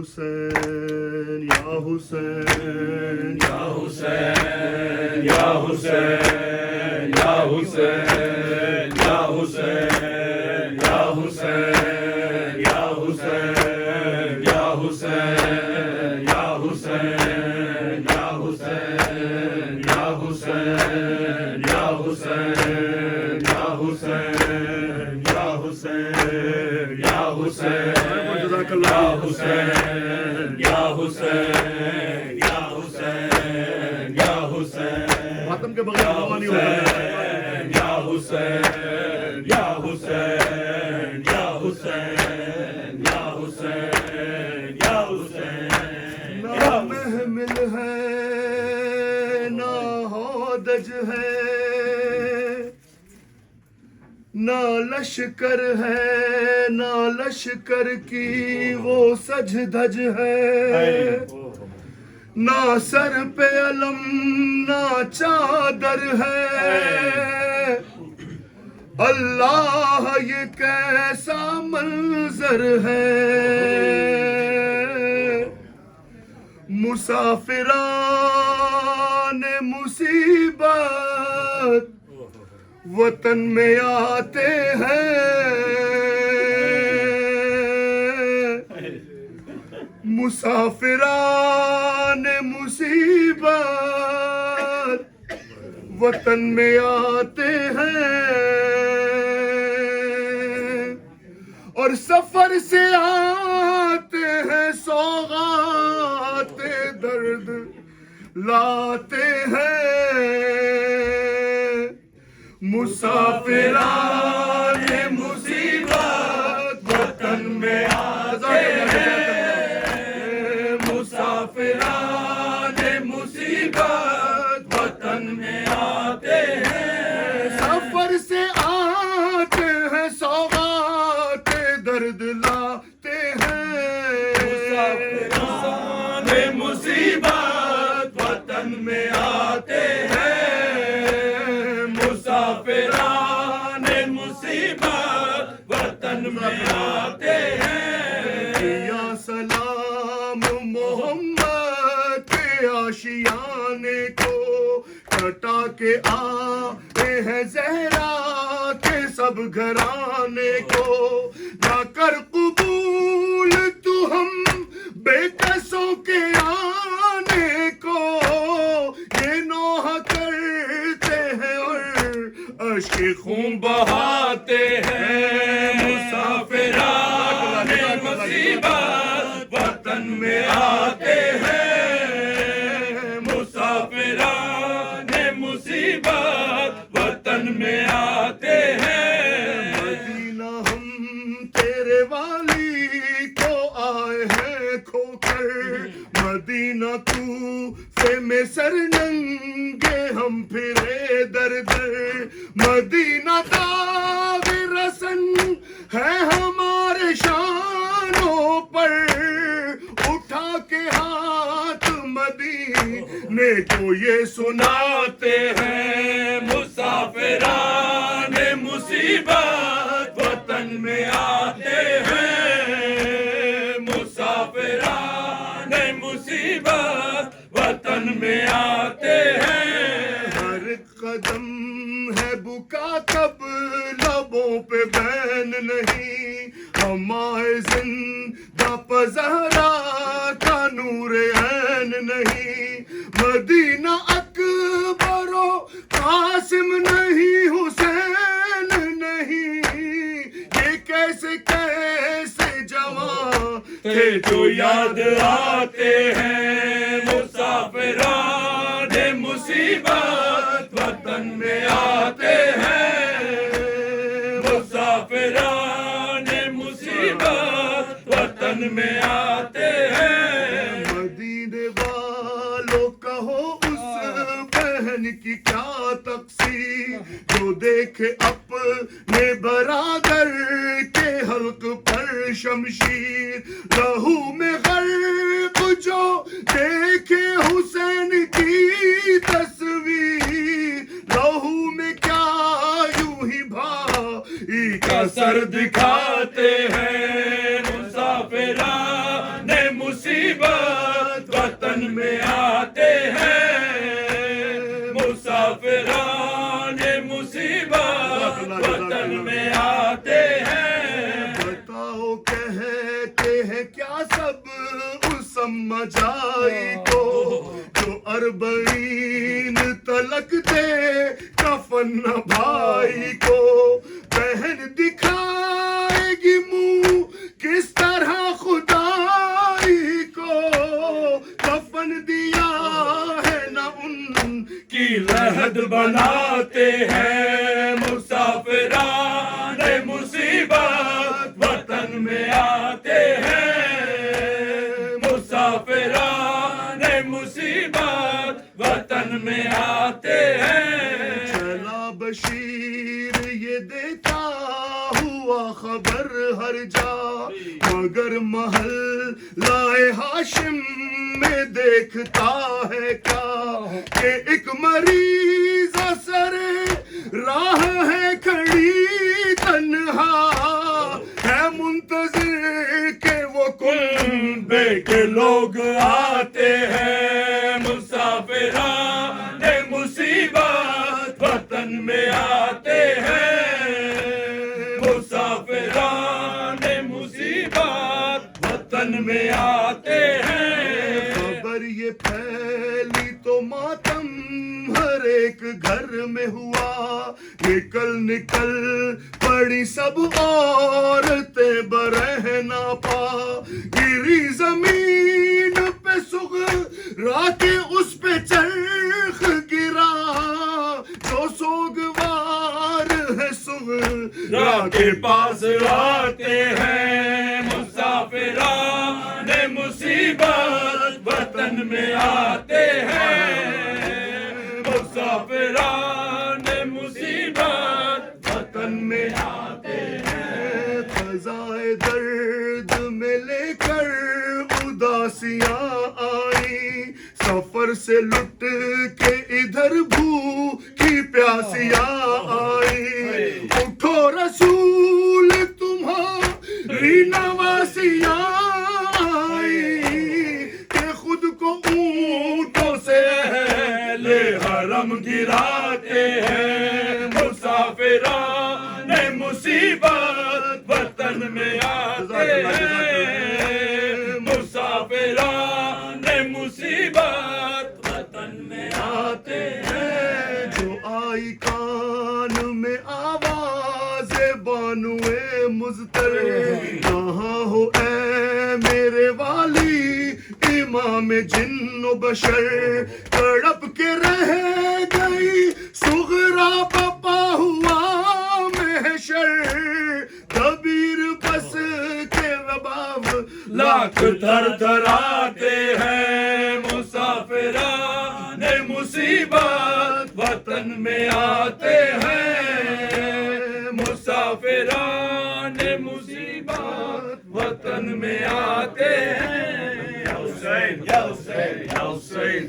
حسین یا حسین یا حسین یا حسین یا حسین یا حسین یا حسین یا حسین یا حسین یا حسین یا حسین یا حسین یا حسین یا حسین یا حسین یا حسین جزاک یا اللہ حسین یا حسین یا حسین یا حسین ماتم کے بغیر دعا نہیں ہوتا یا حسین یا حسین یا حسین یا حسین یا حسین نہ محمل ہے نہ ہودج ہے نہ لشکر ہے نہ لشکر کی وہ سج دھج ہے نہ سر پہ علم نہ چادر ہے اللہ یہ کیسا منظر ہے مسافران مصیبت وطن میں آتے ہیں مسافران مصیبت وطن میں آتے ہیں اور سفر سے آتے ہیں سوغات درد لاتے ہیں مسافران مصیبت وطن میں آتے ہیں مسافران مصیبت وطن میں آتے ہیں سفر سے آتے ہیں سوغات درد لاتے ہیں مسافران مصیبت وطن میں آتے ہیں مسافران مصیبت وطن میں آتے ہیں یا سلام محمد کے آشیانے کو کٹا کے آئے ہیں زہرا کے سب گھرانے کو نہ کر قبول تو ہم بے کسوں کے آنے کو یہ نوحہ کرتے ہیں اور اشک خون بہاتے ہیں مسافران مصیبت وطن میں آتے ہیں مسافران مصیبت وطن میں آتے ہیں مدینہ ہم تیرے والی کو آئے ہیں کھو کر مدینہ کوفے میں سر ننگے ہم پھرے در در مدینہ داغ رسن ہے ہمارے شانوں پر اٹھا کے ہاتھ مدینے کو یہ سناتے ہیں مسافران مصیبت وطن میں آتے ہیں مسافران مصیبت وطن میں آتے ہیں ہر قدم ہے بکا کب لبوں پہ بین نہیں ہمارے زندہ پزہرا کا نور عین نہیں مدینہ اکبر و قاسم نہیں حسین نہیں یہ کیسے کیسے جوان تھے جو یاد آتے ہیں مسافران مصیبت وطن میں آتے ہیں مسافران مصیبت وطن میں آتے ہیں مدینے والوں کہو اس بہن کی کیا تقصیر جو دیکھے اپنے برادر کے حلق پر شمشیر لہو میں غرق جو دیکھے حسین کی تصویر لہو میں کیا یوں ہی بھائی کا سر دکھاتے ہیں مسافران مصیبت وطن میں آتے ہیں، مسافران مصیبت وطن میں آتے ہیں۔ بتاؤ کہتے ہیں کیا سب اس مجائی کو، جو اربعین تلک دے کفن بھائی کو، بہن دکھائے گی منہ کس طرح خدائی کو، کفن دیا ہے نہ ان کی لحد بناتے ہیں، مسافران مصیبت وطن میں آتے ہیں، مسافران مصیبت وطن میں آتے ہیں۔ چلا بشیر یہ دیتا ہوا خبر ہر جا، مگر محل لائے ہاشم میں دیکھتا ہے کیا، کہ ایک مریض اثر راہ ہے کھڑی تنہا، ہے منتظر کہ وہ کنبے کے لوگ آتے ہیں، مسافران مصیبت وطن میں آتے ہیں، مسافران مصیبت وطن میں آتے ہیں۔ خبر یہ پھیلی تو ماتم ہر ایک گھر میں ہوا، نکل نکل پڑی سب عورتیں برہنا پا، گری زمین پہ سغرا کے اس پہ چرخ گرا، جو سوگوار ہے سغرا کے پاس آتے ہیں، مسافران مصیبت وطن میں آتے ہیں، مسافران مصیبت وطن میں آتے ہیں۔ فضائے درد میں لے کر اداسیاں آئی، سفر سے لٹ کے ادھر بھوکی پیاسیاں آئی، اٹھو رسول تمہاری نواسیاں آئی، کہ خود کو اونٹوں سے لے حرم گراتے ہیں، مسافران مصیبت وطن میں آتے ہیں، مسافران مصیبت وطن میں آتے ہیں۔ جو آئی کان میں آواز بانوے مضطر، کہاں ہو اے میرے والی امام جن و بشر، تڑپ کے رہ گئی سغرا بپا ہوا محشر، کبیر بس کے وباب لاکھ تھر تھر آتے ہیں، مسافران مصیبت وطن میں آتے ہیں، مسافران مصیبت وطن میں آتے ہیں۔ یا حسین یا حسین یا حسین۔